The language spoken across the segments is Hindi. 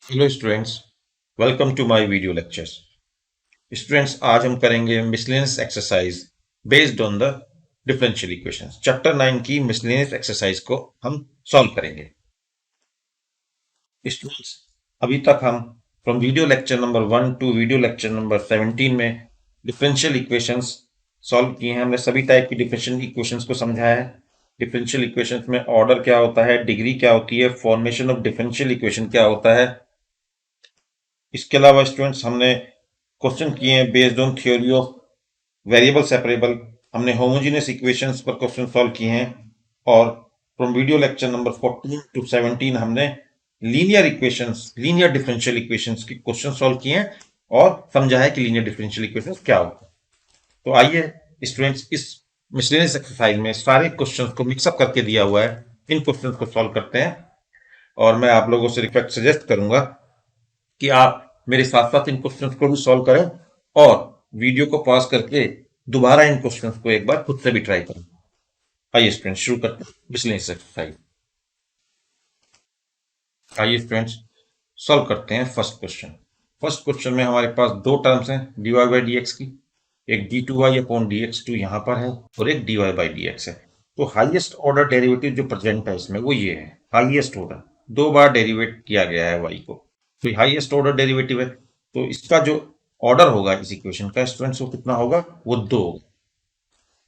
Hello students, welcome to my video lectures. Students, आज हम करेंगे miscellaneous exercise based on the differential equations. Chapter 9 की मिसलेनियस एक्सरसाइज को हम सॉल्व करेंगे। स्टूडेंट्स, अभी तक हम from video lecture number 1 to video lecture number 17 में डिफरेंशियल इक्वेशंस सॉल्व किए हैं। हमने सभी टाइप की डिफरेंशियल इक्वेशंस को समझाया है। डिफरेंशियल इक्वेशंस में ऑर्डर क्या होता है, डिग्री क्या होती है, फॉर्मेशन ऑफ डिफरेंशियल इक्वेशन क्या होता है। इसके अलावा स्टूडेंट्स, हमने क्वेश्चन किए हैं based on theory of variable separable. हमने होमोजेनियस इक्वेशंस पर क्वेश्चन सॉल्व किए हैं। और from video lecture number 14 to 17 हमने linear equations, linear differential equations की क्वेश्चन सॉल्व किए हैं और समझा है कि लीनियर डिफरेंशियल इक्वेशंस क्या होता है। तो आइए स्टूडेंट्स, इस मिसलेनियस एक्सरसाइज में सारे क्वेश्चंस को मिक्सअप करके दिया हुआ है, इन क्वेश्चंस को सॉल्व करते हैं। और मैं आप लोगों से रिक्वेस्ट सजेस्ट करूंगा कि आप मेरे साथ साथ इन क्वेश्चंस को भी सॉल्व करें और वीडियो को पॉज करके दोबारा इन क्वेश्चंस को एक बार खुद से भी ट्राई करें। आइए स्टूडेंट्स, शुरू करते हैं मिसलेनियस एक्सरसाइज। आइए स्टूडेंट्स, सॉल्व करते हैं फर्स्ट क्वेश्चन। फर्स्ट क्वेश्चन में हमारे पास दो टर्म्स हैं dy बाई डी एक्स की। एक d2y अपॉन dx2 यहां पर है और एक dy बाई dx है। तो हाईएस्ट ऑर्डर डेरिवेटिव जो प्रेजेंट है इसमें वो ये है, हाईएस्ट ऑर्डर। दो बार डेरिवेट किया गया है y को, तो हाईएस्ट ऑर्डर डेरिवेटिव है। तो इसका जो ऑर्डर होगा इस इक्वेशन का स्टूडेंट्स, वो कितना होगा? वो दो होगा।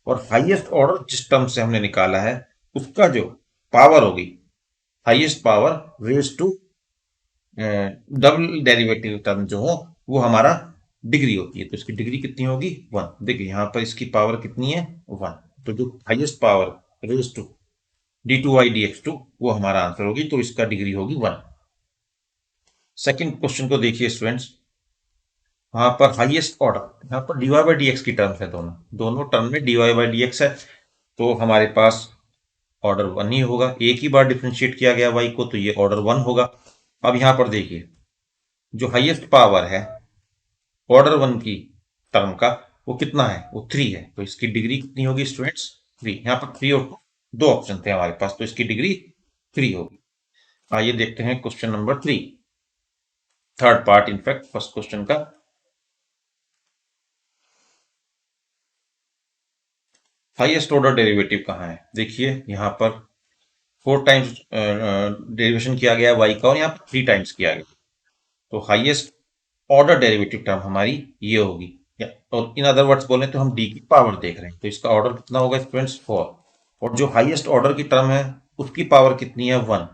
और हाईएस्ट ऑर्डर जिस टर्म से हमने निकाला है उसका जो पावर होगी, highest power raise to double derivative term जो हो वो हमारा डिग्री होती है। तो इसकी डिग्री कितनी होगी? 1। देखिए यहां पर इसकी पावर कितनी है? 1। तो जो highest power raise to d2y dx2 वो हमारा आंसर होगी, तो इसका डिग्री होगी 1। सेकंड क्वेश्चन को देखिए स्टूडेंट्स, वहां पर हाईएस्ट ऑर्डर, यहाँ पर dy बाई डी एक्स की टर्म्स है, दोनों दोनों टर्म में dy बाई डी एक्स है। तो हमारे पास ऑर्डर 1 ही होगा। एक ही बार डिफ्रेंशिएट किया गया y को, तो ये ऑर्डर 1 होगा। अब यहां पर देखिए जो हाईएस्ट पावर है ऑर्डर 1 की टर्म का, वो कितना है? वो 3 है। तो इसकी डिग्री कितनी होगी स्टूडेंट्स? 3। यहाँ पर 3 और 2 दो ऑप्शन थे हमारे पास, तो इसकी डिग्री 3 होगी। आइए देखते हैं question number 3, third part in fact first question का। हाईएस्ट ऑर्डर डेरिवेटिव कहाँ है? देखिए यहाँ पर 4 टाइम्स डेरिवेशन किया गया है y का और यहाँ पर 3 टाइम्स किया गया। तो हाईएस्ट ऑर्डर डेरिवेटिव टर्म हमारी ये होगी, और इन अदर वर्ड्स बोले तो हम d की पावर देख रहे हैं, तो इसका ऑर्डर कितना होगा स्टूडेंट्स? 4। और जो हाईएस्ट ऑर्डर की टर्म है उसकी पावर कितनी है? 1।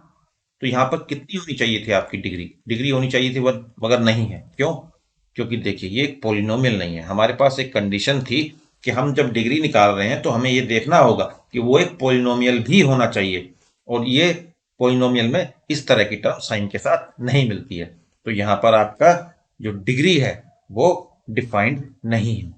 तो यहां पर कितनी होनी चाहिए थी आपकी डिग्री? डिग्री होनी चाहिए थी 1, मगर नहीं है। क्यों? क्योंकि देखिए ये एक पॉलिनोमियल नहीं है। हमारे पास एक कंडीशन थी कि हम जब डिग्री निकाल रहे हैं तो हमें ये देखना होगा कि वो एक पॉलिनोमियल भी होना चाहिए, और ये पॉलिनोमियल में इस तरह की टर्म साइन के साथ नहीं मिलती है। तो यहां पर आपका जो डिग्री है वो डिफाइंड नहीं है,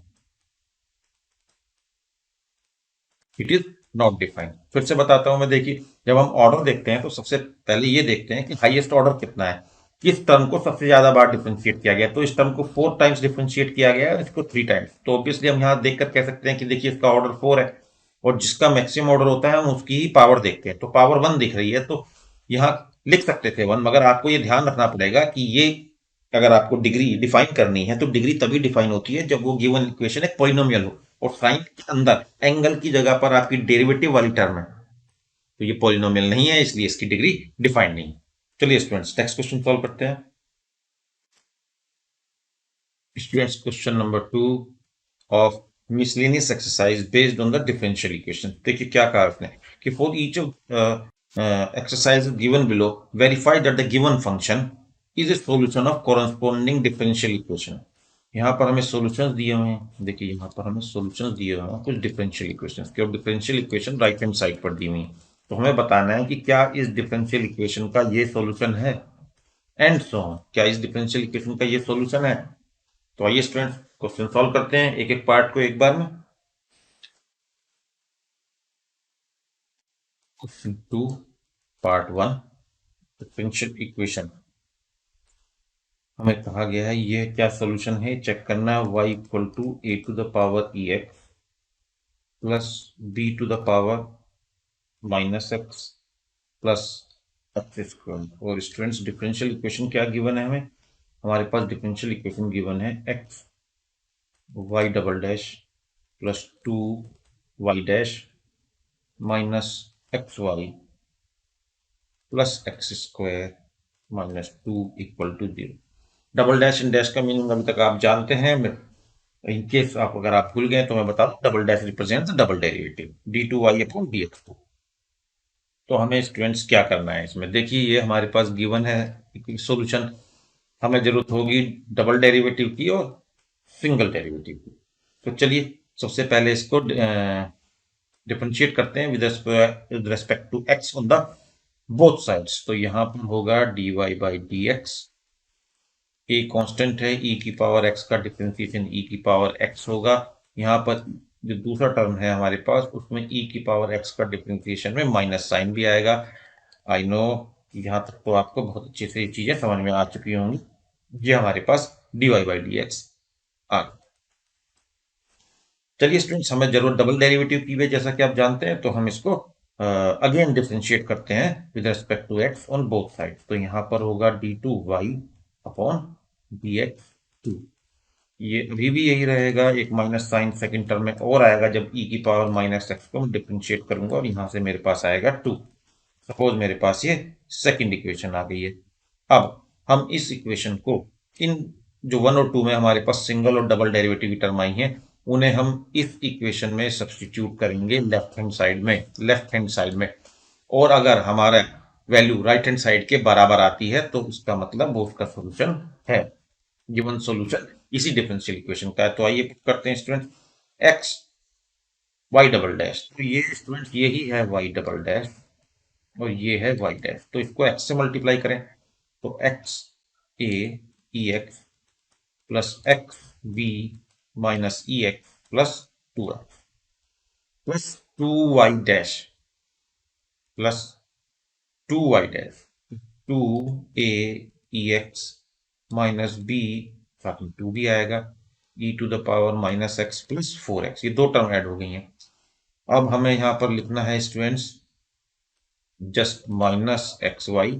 इट इज नॉट डिफाइंड। फिर से बताता हूं मैं। देखिए जब हम ऑर्डर देखते हैं तो सबसे पहले ये देखते हैं कि हाईएस्ट ऑर्डर कितना है, किस टर्म को सबसे ज्यादा बार डिफरेंशिएट किया गया। तो इस टर्म को 4 टाइम्स डिफरेंशिएट किया गया है, इसको 3 टाइम्स। तो ऑब्वियसली हम यहां देखकर कह सकते हैं कि देखिए इसका ऑर्डर 4 है, और जिसका मैक्सिमम ऑर्डर होता है हम उसकी ही पावर देखते हैं। तो पावर 1 दिख रही है, तो यहां लिख सकते थे 1, मगर आपको ये ध्यान रखना पड़ेगा कि ये अगर आपको डिग्री डिफाइन करनी है तो डिग्री तभी डिफाइन होती है जब वो गिवन इक्वेशन एक पॉलिनोमियल हो और साइन के अंदर एंगल की जगह पर आपकी डेरिवेटिव वाली टर्म है। तो ये पॉलिनोमियल नहीं है, इसलिए इसकी डिग्री डिफाइंड नहीं है। चलिए स्टूडेंट्स, नेक्स्ट क्वेश्चन सॉल्व करते हैं। Students, question number 2 of miscellaneous exercise based on the differential equation. देखिए क्या कहा उसने कि for each of exercise given below verify that the given function is a solution of corresponding differential equation. यहाँ पर हमें सॉल्यूशंस दिए हुए हैं। देखिए यहाँ पर हमें सॉल्यूशंस दिए हुए हैं कुछ डिफरेंशियल इक्वेशंस के, और differential equation right hand side पर दी हुई है। तो हमें बताना है कि क्या इस डिफरेंशियल इक्वेशन का ये सॉल्यूशन है, एंड सो ऑन। क्या इस डिफरेंशियल इक्वेशन का ये सॉल्यूशन है? तो आइए स्टूडेंट्स, क्वेश्चन सॉल्व करते हैं एक एक पार्ट को एक बार में। Question 2 part 1, differential equation. हमें कहा गया है ये क्या सॉल्यूशन है, चेक करना है। y equal to A to the power E x plus B to the power minus x plus x square. और स्टूडेंट्स डिफरेंशियल इक्वेशन क्या गिवन है हमें? हमारे पास डिफरेंशियल इक्वेशन गिवन है X Y double dash plus two Y dash minus x Y plus x square minus two equal to zero. Double dash and dash का मीनिंग अभी तक आप जानते हैं। इन केस आप अगर आप भूल गए तो मैं बता दूं, double dash represents double derivative D two Y upon D X. तो हमें स्टूडेंट्स क्या करना है इसमें? देखिए ये हमारे पास गिवन है सॉल्यूशन। हमें जरूरत होगी डबल डेरिवेटिव की और सिंगल डेरिवेटिव की। तो चलिए सबसे पहले इसको डिफरेंशिएट करते हैं with respect to X on the both sides. तो यहां पर होगा D Y by D X. A constant है, ई की पावर एक्स का डिफरेंशिएशन ई की पावर एक्स होगा। यहाँ पर जो दूसरा टर्म है हमारे पास उसमें ई की पावर एक्स का डिफरेंशिएशन में माइनस साइन भी आएगा। आई नो यहाँ तक तो आपको बहुत अच्छे से ये चीजें समझ में आ चुकी होंगी। ये हमारे पास D Y by D X आ गया। चलिए स्टूडेंट्स, हमें जरूरत डबल डेरिवेटिव की है जैसा कि आप जानते हैं, तो हम इसको अगेन डिफरेंशिएट करते हैं with respect to X on both side. तो यहाँ पर होगा D two Y upon D X two. ये अभी भी यही रहेगा, एक माइनस साइन सेकंड टर्म में और आएगा जब ई की पावर माइनस एक्स को मैं डिफरेंशिएट करूंगा, और यहां से मेरे पास आएगा टू। सपोज मेरे पास ये सेकंड इक्वेशन आ गई है। अब हम इस इक्वेशन को इन जो वन और टू में हमारे पास सिंगल और डबल डेरिवेटिव की टर्म आई हैं, उन्हें हम इस इक्वेशन में सब्स्टिट्यूट करेंगे लेफ्ट हैंड साइड में। और अगर हमारा वैल्यू राइट हैंड साइड के बराबर आती है तो उसका मतलब वो उसका सोल्यूशन है। गिवन सॉल्यूशन इसी डिफरेंशियल इक्वेशन का है। तो आइए पुट करते हैं student x Y double dash. तो ये स्टूडेंट यही है वाई डबल डैश और ये है वाई डैश। तो इसको एक्स से मल्टीप्लाई करें तो एक्स ए ई x plus x B minus E x plus two X plus two Y dash plus two Y dash two ए ई एक्स माइनस बी, साथ में टू भी आएगा, E to the power minus x plus four X. ये दो टर्म ऐड हो गई हैं। अब हमें यहां पर लिखना है students just minus x Y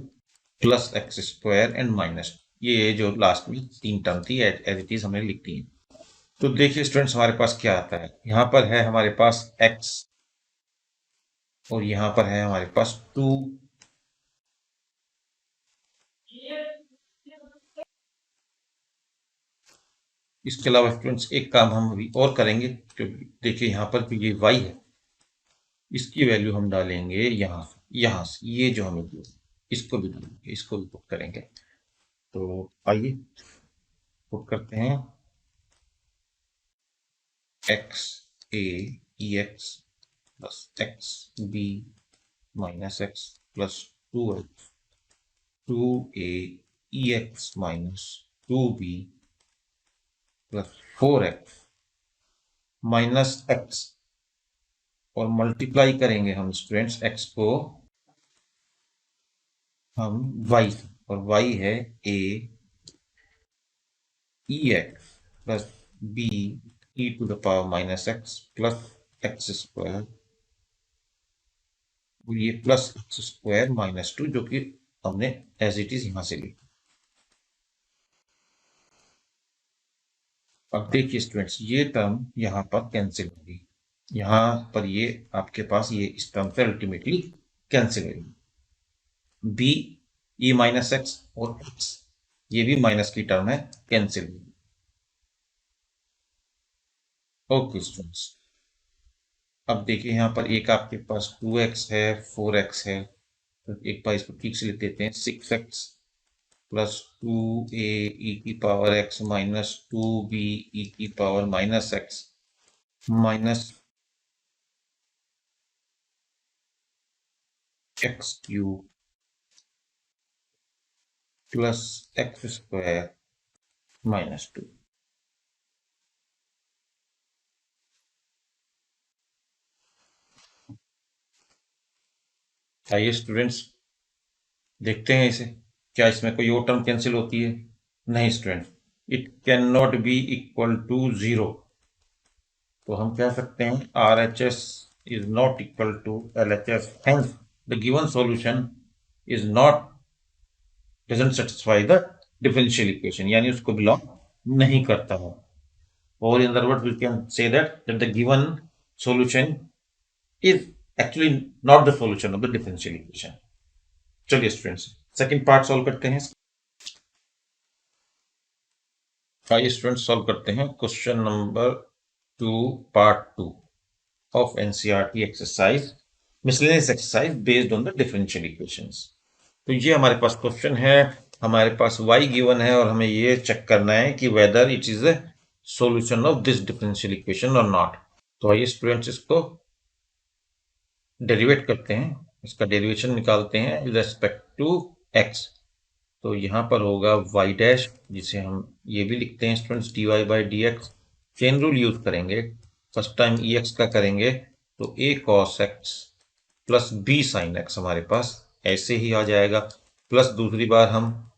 plus x square and minus ये जो लास्ट में तीन टर्म थी एज इट इज हमने लिख दी है। तो देखिए स्टूडेंट्स हमारे पास क्या आता है। यहां पर है हमारे पास x और यहां पर है हमारे पास टू। इसके अलावा स्टूडेंट्स एक काम हम अभी और करेंगे, क्योंकि देखिए यहाँ पर ये y है, इसकी वैल्यू हम डालेंगे यहाँ से ये जो हमें दिया इसको भी डालेंगे, इसको भी पुट करेंगे। तो आइए पुट करते हैं एक्स ए ई x plus x B minus x plus two x two ए ई x minus two b plus four x minus x. और मल्टीप्लाई करेंगे हम स्टूडेंट्स एक्स को हम y से, और y है a E x plus B E to the power minus x plus x square, ये plus x square minus two जो कि हमने एज इट इज यहां से ली। अब देखिए स्टूडेंट्स ये टर्म यहां पर कैंसिल होगी, यहां पर ये आपके पास ये इस टर्म से अल्टीमेटली कैंसिल होगी। बी ई माइनस एक्स और एक्स ये भी माइनस की टर्म है, कैंसिल होगी। ओके स्टूडेंट्स, अब देखिए यहाँ पर एक आपके पास 2x है 4x है, तो एक बार इसको ठीक से लिख देते हैं 6x प्लस टू ए ई की power x minus two B E की power minus X minus X cube plus x square minus two. आइए स्टूडेंट्स देखते हैं इसे, क्या इसमें कोई और टर्म कैंसिल होती है? नहीं student, it can not be equal to zero. तो हम कह सकते हैं RHS is not equal to LHS. Hence, the given solution is not doesn't satisfy the differential equation. यानी उसको belong नहीं करता है. Or in other words, we can say that the given solution is actually not the solution of the differential equation. चलिए स्टूडेंट्स सेकंड पार्ट सॉल्व करते हैं. आइए स्टूडेंट्स सॉल्व करते हैं question number 2 part 2 of NCERT exercise miscellaneous exercise based on the differential equations. तो ये हमारे पास क्वेश्चन है, हमारे पास y गिवन है और हमें ये चेक करना है कि whether it is a solution of this differential equation और नॉट. तो आइए स्टूडेंट्स इसको डेरिवेट करते हैं, इसका डेरिवेशन निकालते हैं विद रेस्पेक्ट टू x. तो यहाँ पर होगा y डैश, जिसे हम ये भी लिखते हैं students dy by D x. Chain rule use करेंगे. फर्स्ट टाइम ex का करेंगे तो a cos x plus b sin x हमारे पास ऐसे ही आ जाएगा. प्लस दूसरी बार हम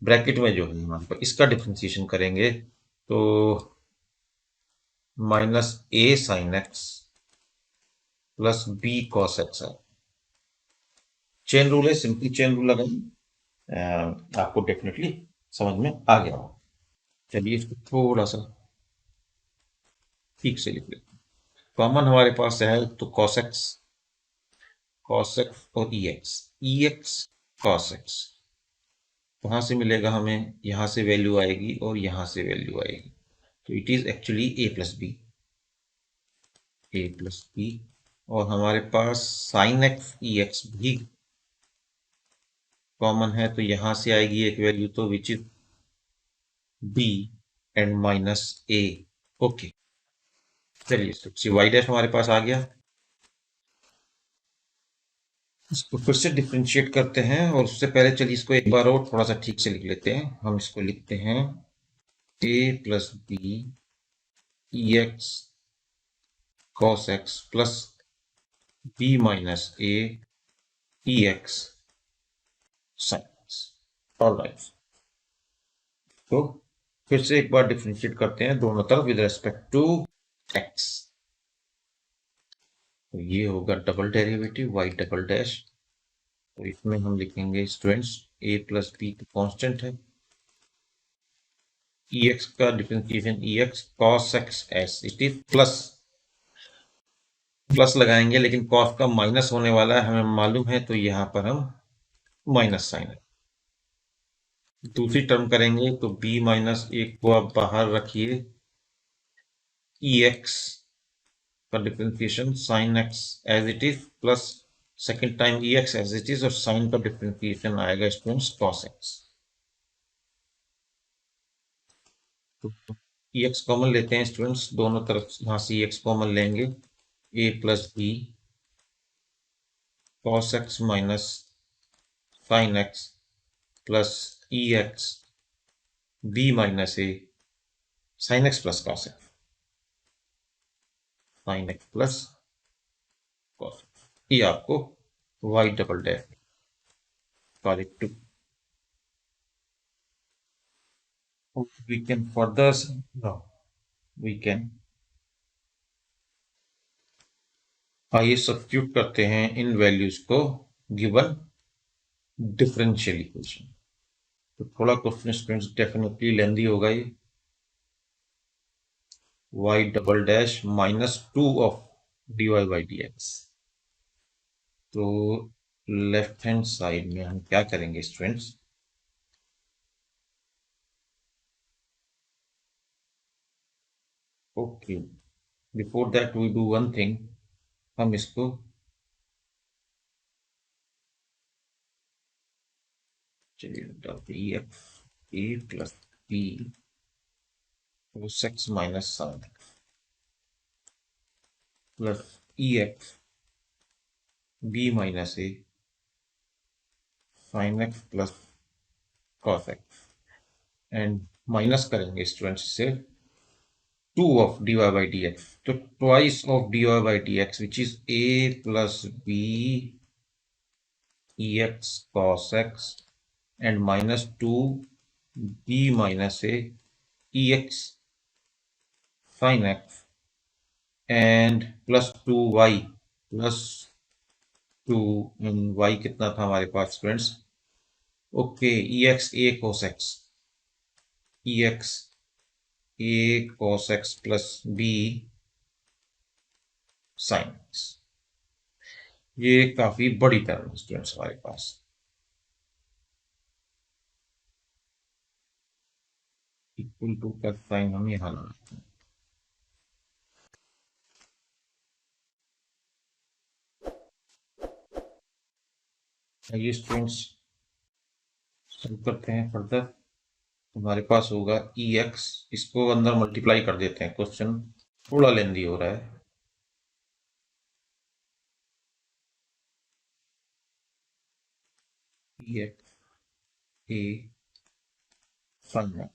ब्रैकेट में जो है हमारे पास इसका डिफ्रेंसिएशन करेंगे तो minus a sin x plus b cos x है. चेन रूल है, सिंपली चेन रूल लगाएंगे, आपको डेफिनेटली समझ में आ गया हो. चलिए इसको थोड़ा सा ठीक से लिख लेते हैं. कॉमन हमारे पास है तो cos x और ex cos x कहाँ से मिलेगा हमें, यहां से वैल्यू आएगी और यहां से वैल्यू आएगी. तो it is actually a plus b और हमारे पास sin x ex भी कॉमन है तो यहां से आएगी एक वैल्यू तो which is b and minus a. Okay चलिए y डैश हमारे पास आ गया. इसको फिर से डिफ्रेंशिएट करते हैं और उससे पहले चलिए इसको एक बार और थोड़ा सा ठीक से लिख लेते हैं. हम इसको लिखते हैं a plus B e x cos x plus b minus a E x sine x. Alright, तो फिर से एक बार डिफ्रेंशिएट करते हैं दोनों तरफ विद रेस्पेक्ट टू x. तो ये होगा double derivative y double dash. तो इसमें हम लिखेंगे स्टूडेंट्स a प्लस बी तो कांस्टेंट है, ex का differentiation ex cos x S it is plus लगाएंगे लेकिन cos का माइनस होने वाला है हमें मालूम है तो यहां पर हम माइनस साइन है. दूसरी टर्म करेंगे तो b माइनस एक को आप बाहर रखिए, ex का differentiation sin x as it is plus second time ex as it is और साइन का डिफरेंशिएशन आएगा स्टूडेंट्स cos x. तो ex कॉमन लेते हैं स्टूडेंट्स, दोनों तरफ यहां से ex कॉमन लेंगे, a plus B cos x minus sin x plus ex b minus a sin x plus cos x sin x plus cos. ये आपको y double dash correct to. we can further no we can आइए सब्स्टिट्यूट करते हैं इन वैल्यूज को गिवन डिफरेंशियल इक्वेशन. तो थोड़ा क्वेश्चन स्टूडेंट्स डेफिनेटली लेंदी होगा ये. y double dash minus 2 of dy by D X. तो लेफ्ट हैंड साइड में हम क्या करेंगे students, okay before that we do one thing, हम इसको चलिए A plus B cos x minus sin plus E X B minus A sin x plus cos x and minus करेंगे स्टूडेंट्स से 2 of dy by dx. तो twice of dy by dx which is a plus b ex cos x and minus 2 b minus a ex sin x and +2y +2 इन y कितना था हमारे पास students? Okay, ex a cos x plus b sin x। ये काफी बड़ी टर्म है स्टूडेंट्स हमारे पास। इक्वल टू का साइन हम यहाँ लगाते हैं। ये स्टूडेंट्स शुरू करते हैं फर्दर। हमारे पास होगा ex, इसको अंदर मल्टीप्लाई कर देते हैं, क्वेश्चन थोड़ा लेंदी हो रहा है। ex a sin x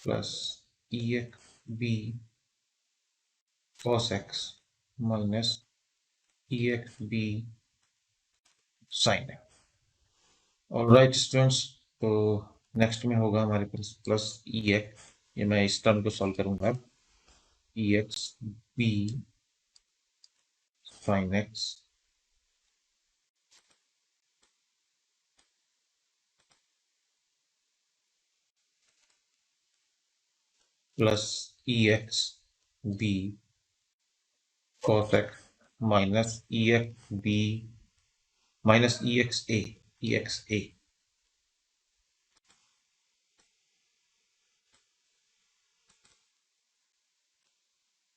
plus ex b cos x minus ex b sin x। Alright students, तो नेक्स्ट में होगा हमारे पास प्लस ex, ये मैं इस टर्म को सॉल्व करूंगा। ex b sin x plus ex b cos x minus ex b minus ex a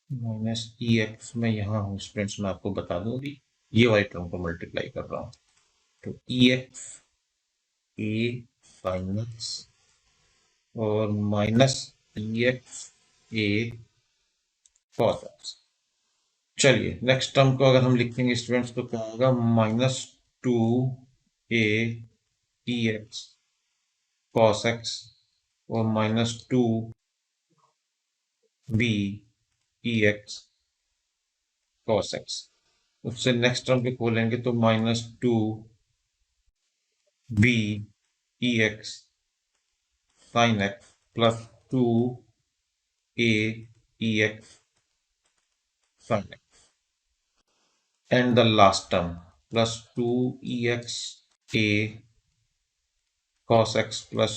minus ex में यहाँ हूँ स्टूडेंट्स, मैं आपको बता दूं अभी ये वाली टर्म को मल्टीप्लाई कर रहा हूँ। तो ex a sin x और minus ex a cos x। चलिए नेक्स्ट टर्म को अगर हम लिखेंगे स्टूडेंट्स तो क्या होगा? -2a dx cos x और -2b dx cos x। उससे नेक्स्ट टर्म पे खोलेंगे तो -2b dx sin x plus 2a dx sin x and the last term plus 2ex a cos x plus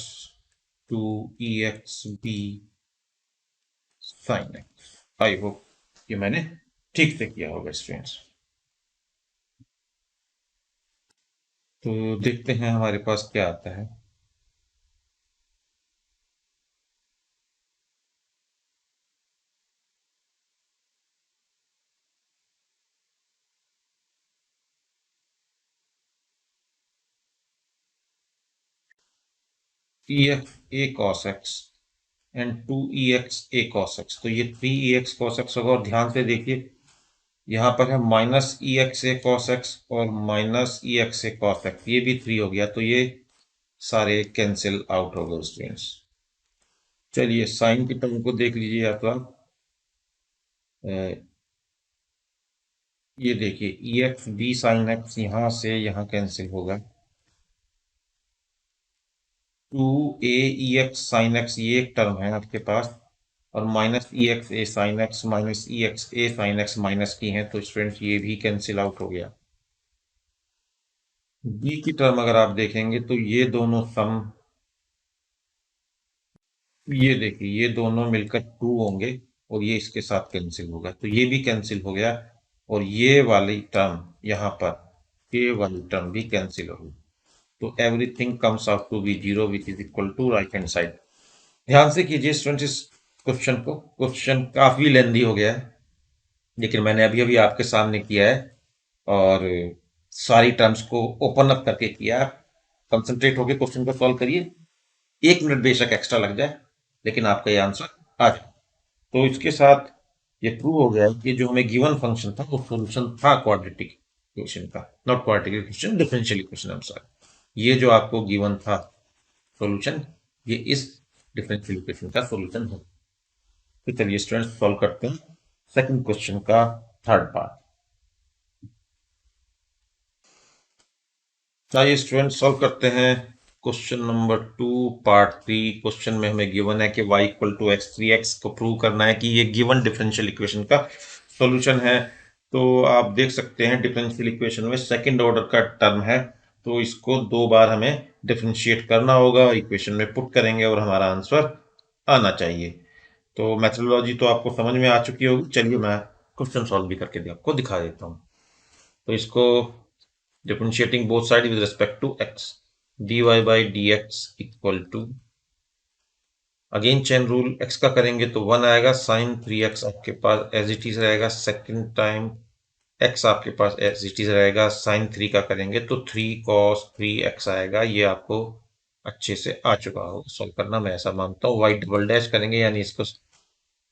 2ex b sin x। I hope कि मैंने ठीक से किया होगा स्टूडेंट्स। तो देखते हैं हमारे पास क्या आता है। ex a cos x and 2ex a cos x, तो ये 3ex cos x होगा। और ध्यान से देखिए यहाँ पर है माइनस ई एक्स ए कॉस एक्स और माइनस ई एक्स ए कॉस एक्स, ये भी 3 हो गया, तो ये सारे कैंसिल आउट हो गए स्टूडेंट्स। चलिए साइन की टर्म को देख लीजिए या तो आप ये देखिए ई एक्स बी साइन एक्स यहाँ से यहाँ कैंसिल होगा। 2a ई एक्स साइन एक्स ये एक टर्म है आपके पास, और माइनस ई एक्स ए sine x minus E x ए साइन एक्स माइनस की है, तो स्टूडेंट्स ये भी कैंसिल आउट हो गया। बी की टर्म अगर आप देखेंगे तो ये दोनों सम, ये देखिए ये दोनों मिलकर 2 होंगे और ये इसके साथ कैंसिल होगा, तो ये भी कैंसिल हो गया। और ये वाली टर्म यहाँ पर, ये वाली टर्म भी कैंसिल होगी। तो everything comes out to be 0 which is equal to right hand side. ध्यान से कीजिए स्टूडेंट्स इस क्वेश्चन को, क्वेश्चन काफी लेंदी हो गया है लेकिन मैंने अभी अभी आपके सामने किया है और सारी टर्म्स को ओपन अप करके किया। कंसंट्रेट होकर क्वेश्चन को सॉल्व करिए, 1 मिनट बेशक एक्स्ट्रा लग जाए लेकिन आपका ये आंसर आ जाए। तो इसके साथ ये प्रूव हो गया कि जो हमें गिवन फंक्शन था वो सॉल्यूशन था क्वाड्रेटिक इक्वेशन का, not quadratic equation, differential equation. हम सॉरी, ये जो आपको गिवन था सॉल्यूशन, ये इस डिफरेंशियल इक्वेशन का सॉल्यूशन है। तो चलिए स्टूडेंट्स सॉल्व करते हैं सेकंड क्वेश्चन का थर्ड पार्ट। चलिए स्टूडेंट सॉल्व करते हैं क्वेश्चन नंबर 2 पार्ट 3। क्वेश्चन में हमें गिवन है कि y equal to x, 3x को प्रूव करना है कि ये गिवन डिफरेंशियल इक्वेशन का सॉल्यूशन है। तो आप देख सकते हैं डिफरेंशियल इक्वेशन में सेकंड ऑर्डर का टर्म है, तो इसको दो बार हमें डिफरेंशिएट करना होगा, इक्वेशन में पुट करेंगे और हमारा आंसर आना चाहिए। तो मेथडोलॉजी तो आपको समझ में आ चुकी होगी। चलिए मैं क्वेश्चन सॉल्व भी करके आपको दिखा देता हूँ। तो इसको differentiating both sides with respect to x, dy by dx equal to, again chain rule, x का करेंगे तो 1 आएगा, साइन 3x आपके पास एज इट इज रहेगा, सेकेंड टाइम x आपके पास एज इट इज रहेगा, साइन 3 का करेंगे तो 3 cos 3x आएगा। ये आपको अच्छे से आ चुका हो सॉल्व करना, मैं ऐसा मानता हूँ। y डबल डैश करेंगे यानी इसको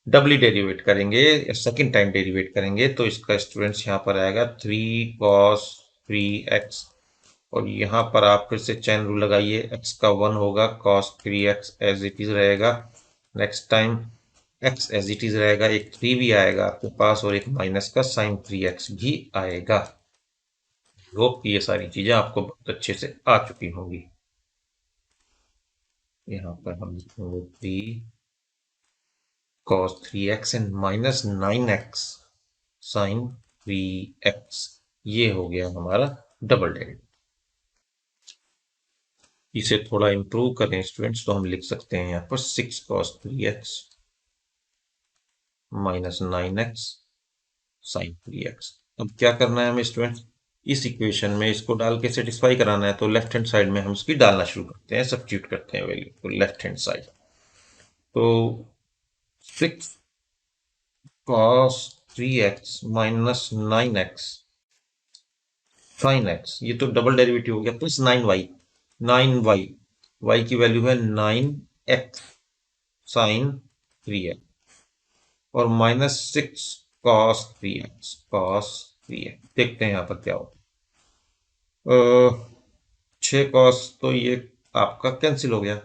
डबली डेरिवेट करेंगे, सेकेंड टाइम डेरिवेट करेंगे तो इसका स्टूडेंट्स यहाँ पर आएगा 3 cos 3x, और यहाँ पर आप फिर से चैन रूल लगाइए, x का 1 होगा, cos 3x as it is रहेगा, next time x as it is रहेगा, एक 3 भी आएगा आपके पास और एक माइनस का sin 3x भी आएगा। होप ये सारी चीजें आपको बहुत अच्छे से आ चुकी होंगी। यहाँ पर हम लिखेंगे 3 cos 3x and minus 9x sin 3x, ये हो गया हमारा डबल डेरिवेटिव। इसे थोड़ा इंप्रूव करें स्टूडेंट्स तो हम लिख सकते हैं यहाँ पर 6 cos 3x minus 9x sin 3x। अब क्या करना है हमें स्टूडेंट्स, इस इक्वेशन में इसको डाल के सेटिस्फाई कराना है, तो लेफ्ट हैंड साइड में हम इसकी डालना शुरू करते हैं, सब्स्टिट्यूट करते हैं वैल्यू को लेफ्ट हैंड साइड। तो 6 cos 3x minus 9x sin x, ये तो डबल डेरिवेटिव हो गया, प्लस 9y, 9y, y की वैल्यू है 9x sin 3x, और माइनस 6 cos 3x। देखते हैं यहाँ पर क्या होता है। 6 cos तो ये आपका कैंसिल हो गया,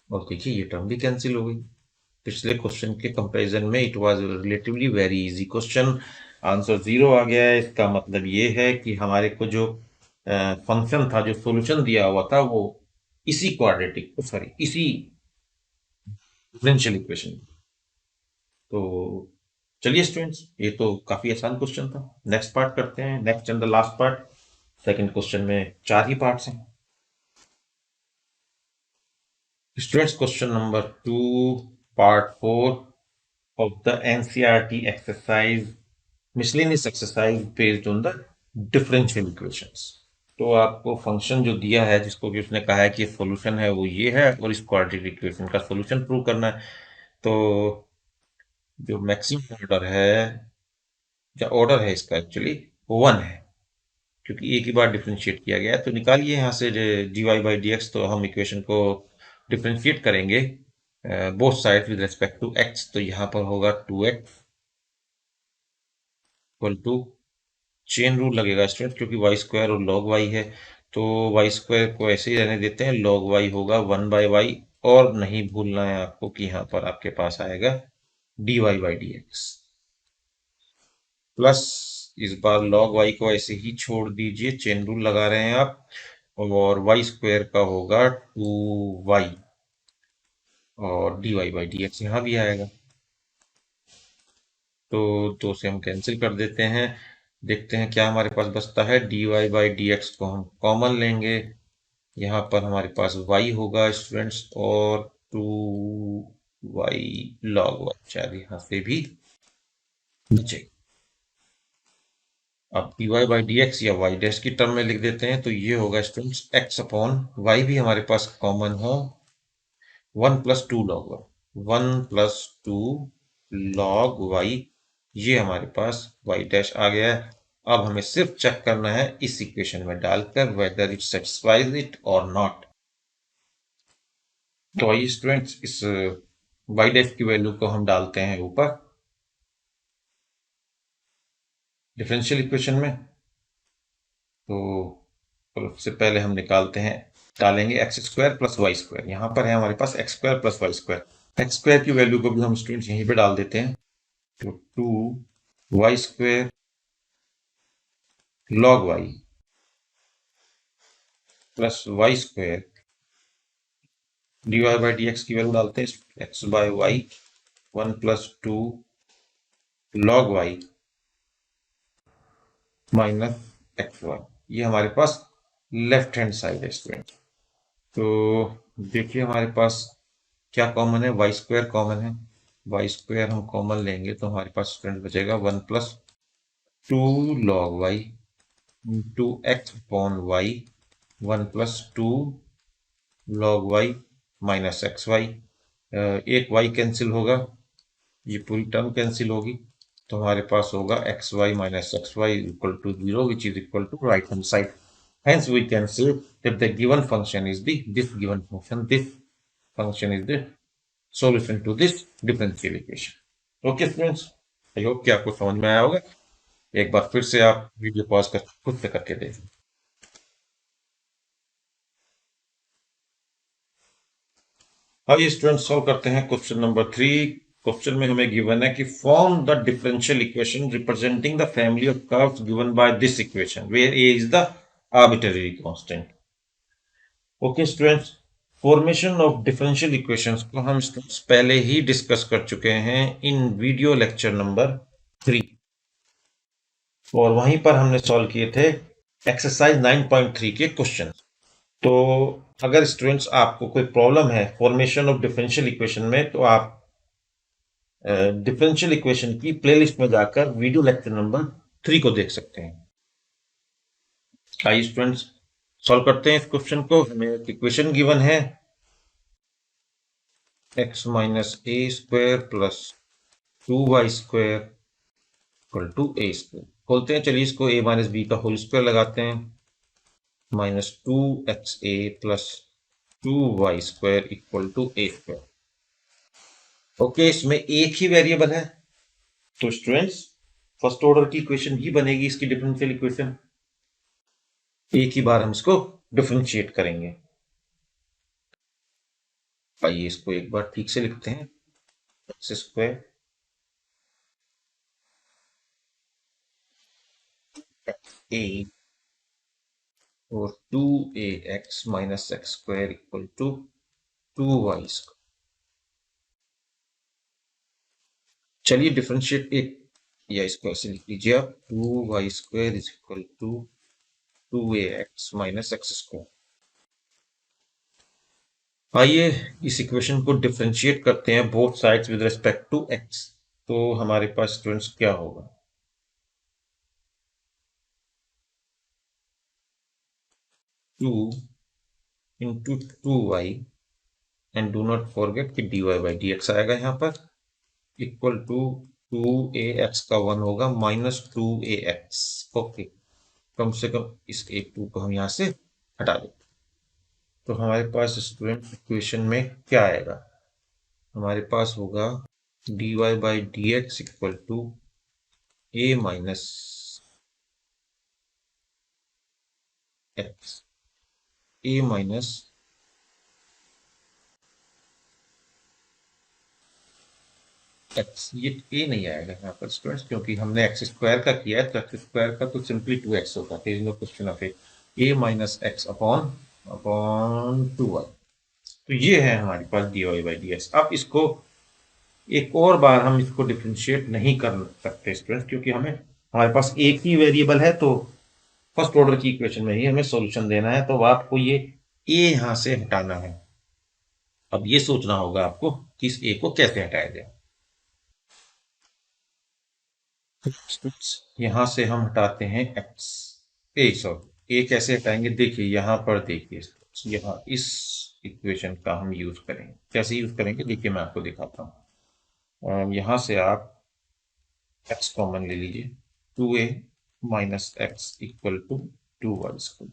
और देखिए ये टर्म भी कैंसिल हो गई। पिछले क्वेश्चन के कंपैरिजन में it was relatively very easy question, answer 0 आ गया है। इसका मतलब ये है कि हमारे को जो फंक्शन था, जो सॉल्यूशन दिया हुआ था, वो इसी क्वाड्रेटिक, सॉरी इसी डिफरेंशियल इक्वेशन। तो चलिए स्टूडेंट्स, ये तो काफी आसान क्वेश्चन था। नेक्स्ट पार्ट करते हैं, next and the last part. Second question में 4 ही पार्ट्स हैं students. Question number 2 part 4 of the NCERT exercise, miscellaneous exercise based on the differential equations। तो आपको फंक्शन जो दिया है, जिसको कि उसने कहा है कि सॉल्यूशन है वो ये है, और इस क्वाड्रेटिक इक्वेशन का सॉल्यूशन प्रूव करना है। तो जो मैक्सिमम ऑर्डर है, जो ऑर्डर है इसका एक्चुअली 1 है, क्योंकि एक ही बार डिफरेंशिएट किया गया है। तो निकालिए यहाँ से dy बाई डी एक्स, तो हम इक्वेशन को डिफरेंशिएट करेंगे both side with respect to x। तो यहाँ पर होगा 2x equal to, chain rule लगेगा स्टूडेंट, क्योंकि वाई स्क्वायर और लॉग वाई है, तो वाई स्क्वायर को ऐसे ही रहने देते हैं, लॉग वाई होगा 1 बाई वाई, और नहीं भूलना है आपको कि यहाँ पर आपके पास आएगा dy by D x, plus इस बार log y को ऐसे ही छोड़ दीजिए, चेन रूल लगा रहे हैं आप, और वाई स्क्वायर का होगा 2y, और dy बाई डी एक्स यहाँ भी आएगा। तो 2 से हम कैंसिल कर देते हैं। देखते हैं क्या हमारे पास बचता है, dy बाई डी एक्स को हम कॉमन लेंगे, यहाँ पर हमारे पास y होगा स्टूडेंट्स, और 2y log y शायद यहाँ से भी बचे। अब dy बाई डी एक्स या y डैश की टर्म में लिख देते हैं, तो ये होगा स्टूडेंट्स x अपॉन y, भी हमारे पास कॉमन हो, 1 plus 2 log y, 1 plus 2 log y, ये हमारे पास y डैश आ गया है। अब हमें सिर्फ चेक करना है इस इक्वेशन में डालकर वेदर इट सेटिस्फाइज इट और नॉट। तो आइए स्टूडेंट्स, इस y डैश की वैल्यू को हम डालते हैं ऊपर डिफरेंशियल इक्वेशन में। तो सबसे पहले हम निकालते हैं, डालेंगे X square plus Y square, यहाँ पर है हमारे पास X square plus Y square. X square की वैल्यू को भी हम स्टूडेंट्स यहीं पे डाल देते हैं, तो 2 y square log y plus Y square d Y by D x की वैल्यू डालते हैं x by y 1+2 log y minus x y. ये हमारे पास लेफ्ट हैंड साइड है स्टूडेंट। तो देखिए हमारे पास क्या कॉमन है, वाई स्क्वायर कॉमन है। वाई स्क्वायर हम कॉमन लेंगे तो हमारे पास स्टूडेंट बचेगा 1+2 log y into x upon y 1+2 log y minus x Y. एक वाई कैंसिल होगा, ये पूरी टर्म कैंसिल होगी, तो हमारे पास होगा x y minus x y equal to 0 which is equal to right hand side. Hence we can say that the given function is this given function, this function is the solution to this differential equation. Okay students, I hope कि आपको समझ में आया होगा। एक बार फिर से आप वीडियो पॉज कर खुद से करके देखें। अब ये स्टूडेंट सॉल्व करते हैं क्वेश्चन नंबर 3। क्वेश्चन में हमें गिवन है कि form the differential equation representing the family of curves given by this equation where a is the arbitrary constant. Okay students, formation of differential equations को हम पहले ही डिस्कस कर चुके हैं इन वीडियो लेक्चर नंबर 3 और वहीं पर हमने सॉल्व किए थे एक्सरसाइज 9.3 के क्वेश्चन। तो अगर स्टूडेंट्स आपको कोई प्रॉब्लम है फॉर्मेशन ऑफ डिफरेंशियल इक्वेशन में तो आप डिफरेंशियल इक्वेशन की प्लेलिस्ट में जाकर वीडियो लेक्चर नंबर 3 को देख सकते हैं। आइए स्टूडेंट्स सॉल्व करते हैं इस क्वेश्चन को। हमें एक इक्वेशन गिवन है x minus a square plus 2y square equal to a square. खोलते हैं, चलिए इसको a माइनस बी का होल स्क्वायर लगाते हैं, minus 2xa plus 2y square equal to a square. Okay, इसमें एक ही वेरिएबल है तो स्टूडेंट्स फर्स्ट ऑर्डर की इक्वेशन ही बनेगी इसकी डिफरेंशियल इक्वेशन। एक ही बार हम इसको डिफरेंशिएट करेंगे। आइए इसको एक बार ठीक से लिखते हैं, एक्स स्क्वायर ए और 2ax minus x square equal to 2y square. चलिए डिफरेंशिएट एक या इसको ऐसे लिख लीजिए आप, 2y square is equal to 2ax minus x square. आइए इस इक्वेशन को डिफरेंशिएट करते हैं both sides with respect to x। तो हमारे पास स्टूडेंट्स क्या होगा, 2 into 2y and do not forget कि dy बाई डी एक्स आएगा यहाँ पर इक्वल टू 2ax का 1 होगा माइनस 2ax। ओके, कम से कम इस एक 2 को हम यहाँ से हटा दें। तो हमारे पास स्टूडेंट इक्वेशन में क्या आएगा, हमारे पास होगा dy by D x equal to a minus x, a minus x. ये ए नहीं आएगा यहाँ पर स्टूडेंट्स क्योंकि हमने एक्स स्क्वायर का किया है, तो एक्स स्क्वायर का तो सिंपली 2x होगा। There is no question of a minus x upon upon 2y। तो ये है हमारे पास dy बाई डी एक्स। अब इसको एक और बार हम इसको डिफ्रेंशिएट नहीं कर सकते स्टूडेंट्स क्योंकि हमारे पास एक ही वेरिएबल है, तो फर्स्ट ऑर्डर की इक्वेशन में ही हमें सॉल्यूशन देना है। तो आपको ये ए यहां से हटाना है। अब ये सोचना होगा आपको कि इस ए को कैसे हटाया जाए। यहां से हम हटाते हैं एक्स, ए सॉरी ए कैसे हटाएंगे, देखिए यहां पर देखिए, यहाँ इस इक्वेशन का हम यूज करेंगे। कैसे यूज करेंगे देखिए मैं आपको दिखाता हूँ। यहां से आप एक्स कॉमन ले लीजिए, 2a minus x equal to 2y square,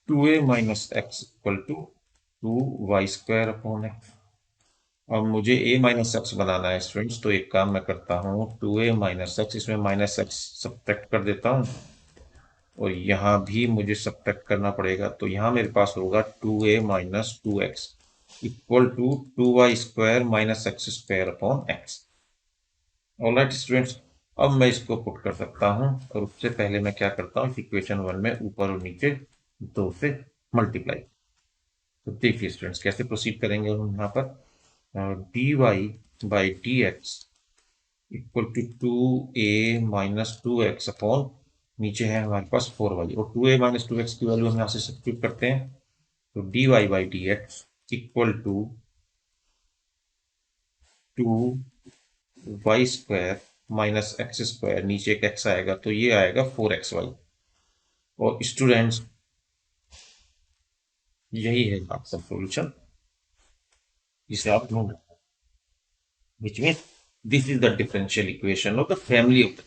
2a minus x equal to 2y square upon x. अब मुझे a माइनस एक्स बनाना है स्टूडेंट्स, तो एक काम मैं करता हूँ 2a माइनस एक्स, इसमें माइनस एक्स सब्ट्रैक्ट कर देता हूँ और यहाँ भी मुझे सब्ट्रैक्ट करना पड़ेगा। तो यहाँ मेरे पास होगा 2a minus 2x equal to 2y square minus x square upon x. Alright students, अब मैं इसको पुट कर सकता हूँ और उससे पहले मैं क्या करता हूँ, इक्वेशन 1 में ऊपर और नीचे 2 से मल्टीप्लाई। तो देखिए स्टूडेंट्स कैसे प्रोसीड करेंगे हम यहाँ पर, dy by D x equal to 2a-2x upon नीचे है हमारे पास 4y, और 2a-2x की वैल्यू हम यहाँ से सब्स्टिट्यूट करते हैं। तो dy by D x equal to 2y square minus x square, नीचे एक x आएगा तो ये आएगा 4xy। और स्टूडेंट्स यही है आपका सॉल्यूशन जिसे आप ढूंढ रहे हैं, which means this is the differential equation of the family of the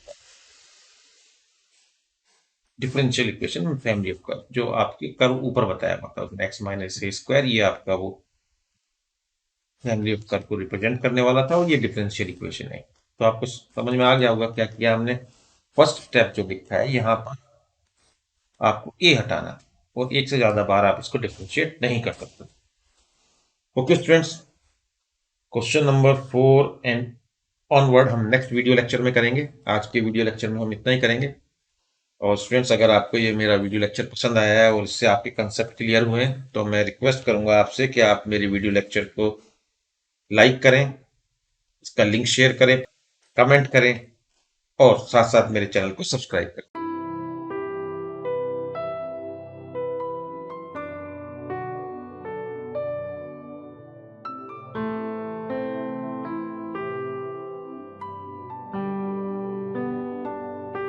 differential equation family of curve, जो आपके कर्व ऊपर बताया मतलब एक्स माइनस ए स्क्वायर, ये आपका वो फैमिली ऑफ कर्व को रिप्रेजेंट करने वाला था, और ये डिफरेंशियल इक्वेशन है। तो आपको समझ में आ गया होगा क्या किया हमने। फर्स्ट स्टेप जो लिखा है यहाँ पर आपको ए हटाना, और एक से ज्यादा बार आप इसको डिफरेंशिएट नहीं कर सकते। Okay students, question number 4 and onward हम नेक्स्ट वीडियो लेक्चर में करेंगे। आज के वीडियो लेक्चर में हम इतना ही करेंगे। और स्टूडेंट्स अगर आपको ये मेरा वीडियो लेक्चर पसंद आया है और इससे आपके कंसेप्ट क्लियर हुए हैं, तो मैं रिक्वेस्ट करूंगा आपसे कि आप मेरे वीडियो लेक्चर को लाइक करें, इसका लिंक शेयर करें, कमेंट करें, और साथ साथ मेरे चैनल को सब्सक्राइब करें।